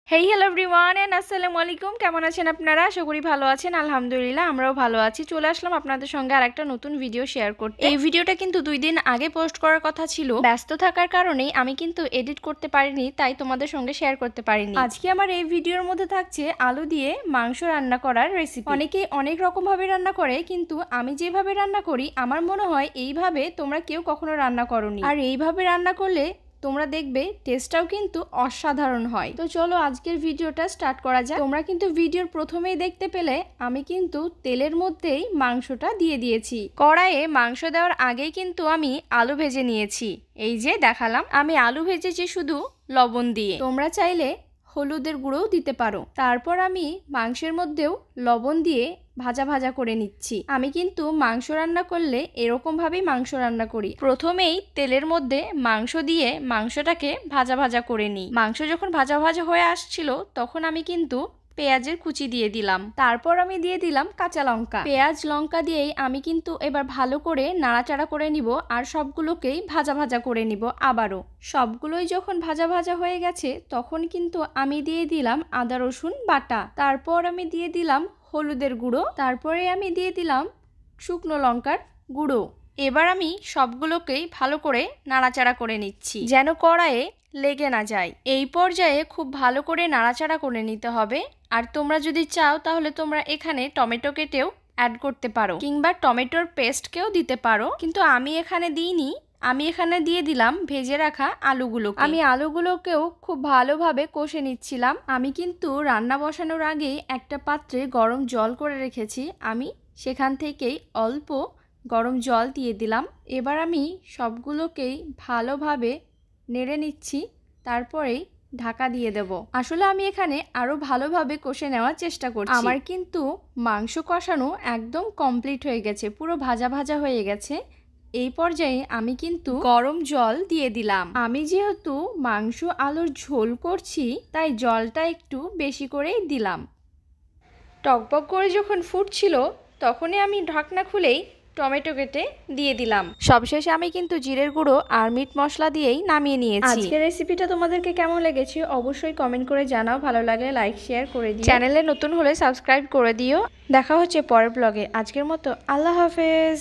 Hey hello everyone and আসসালামু আলাইকুম। কেমন আছেন আপনারা? আশা করি ভালো আছেন। আলহামদুলিল্লাহ আমরাও ভালো আছি। চলে আসলাম আপনাদের সঙ্গে আরেকটা নতুন ভিডিও শেয়ার করতে। এই ভিডিওটা কিন্তু 2 দিন আগে পোস্ট করার কথা ছিল, ব্যস্ত থাকার কারণে আমি কিন্তু এডিট করতে পারিনি, তাই তোমাদের সঙ্গে শেয়ার করতে পারিনি। আজকে আমার এই ভিডিওর মধ্যে থাকছে আলু দিয়ে মাংস রান্না করার রেসিপি। অনেকেই অনেক রকম ভাবে রান্না করে, কিন্তু আমি যেভাবে রান্না করি আমার মনে হয় এইভাবে তোমরা কেউ কখনো রান্না করোনি। আর এইভাবে রান্না করলে তোমরা দেখবে টেস্টটাও কিন্তু অসাধারণ হয়। তো চলো আজকের ভিডিওটা স্টার্ট করা যাক। তোমরা কিন্তু ভিডিওর প্রথমেই দেখতে পেলে আমি কিন্তু তেলের মধ্যেই মাংসটা দিয়ে দিয়েছি। কড়াইয়ে মাংস দেওয়ার আগেই কিন্তু আমি আলু ভেজে নিয়েছি। এই যে দেখালাম, আমি আলু ভেজেছি শুধু লবণ দিয়ে। তোমরা চাইলে হলুদের গুঁড়োও দিতে পারো। তারপর আমি মাংসের মধ্যেও লবণ দিয়ে ভাজা ভাজা করে নিচ্ছি। আমি কিন্তু মাংস রান্না করলে এরকম ভাবেই মাংস রান্না করি। প্রথমেই তেলের মধ্যে মাংস দিয়ে মাংসটাকে ভাজা ভাজা করে নিই। মাংস যখন ভাজা ভাজা হয়ে আসছিল তখন আমি কিন্তু পেঁয়াজের কুচি দিয়ে দিলাম। তারপর আমি দিয়ে দিলাম কাঁচা লঙ্কা। পেঁয়াজ লঙ্কা দিয়েই আমি কিন্তু এবার ভালো করে নাড়াচাড়া করে নিব, আর সবগুলোকেই ভাজা ভাজা করে নিব। আবারও সবগুলোই যখন ভাজা ভাজা হয়ে গেছে তখন কিন্তু আমি দিয়ে দিলাম আদা রসুন বাটা। তারপর আমি দিয়ে দিলাম হলুদের গুঁড়ো। তারপরে আমি দিয়ে দিলাম শুকনো লঙ্কার গুঁড়ো। এবার আমি সবগুলোকেই ভালো করে নাড়াচাড়া করে নিচ্ছি, যেন কড়াইয়ে লেগে না যায়। এই পর্যায়ে খুব ভালো করে নাড়াচাড়া করে নিতে হবে। আর তোমরা যদি চাও তাহলে তোমরা এখানে টমেটো কেটেও অ্যাড করতে পারো, কিংবা টমেটোর পেস্টকেও দিতে পারো, কিন্তু আমি এখানে দিইনি। আমি এখানে দিয়ে দিলাম ভেজে রাখা আলুগুলো। আমি আলুগুলোকেও খুব ভালোভাবে কষে নিচ্ছিলাম। আমি কিন্তু রান্না বসানোর আগেই একটা পাত্রে গরম জল করে রেখেছি, আমি সেখান থেকেই অল্প গরম জল দিয়ে দিলাম। এবার আমি সবগুলোকেই ভালোভাবে নেড়ে নিচ্ছি, তারপরেই ঢাকা দিয়ে দেব। আসলে আমি এখানে আরো ভালোভাবে কষে নেওয়ার চেষ্টা করছি। আমার কিন্তু মাংস কষানো একদম কমপ্লিট হয়ে গেছে, পুরো ভাজা ভাজা হয়ে গেছে। এই পর্যায়ে আমি কিন্তু গরম জল দিয়ে দিলাম। আমি যেহেতু মাংস আলুর ঝোল করছি তাই জলটা একটু বেশি করেই দিলাম। টকবক করে যখন ফুটছিল তখনই আমি ঢাকনা খুলেই টমেটো কেটে দিয়ে দিলাম। সবশেষে আমি কিন্তু জিরের গুঁড়ো আর মিট মশলা দিয়েই নামিয়ে নিয়েছি। আজকের রেসিপিটা তোমাদেরকে কেমন লেগেছে অবশ্যই কমেন্ট করে জানাও। ভালো লাগলে লাইক শেয়ার করে দিও। চ্যানেলে নতুন হলে সাবস্ক্রাইব করে দিও। দেখা হচ্ছে পরের ব্লগে। আজকের মতো আল্লাহ হাফেজ।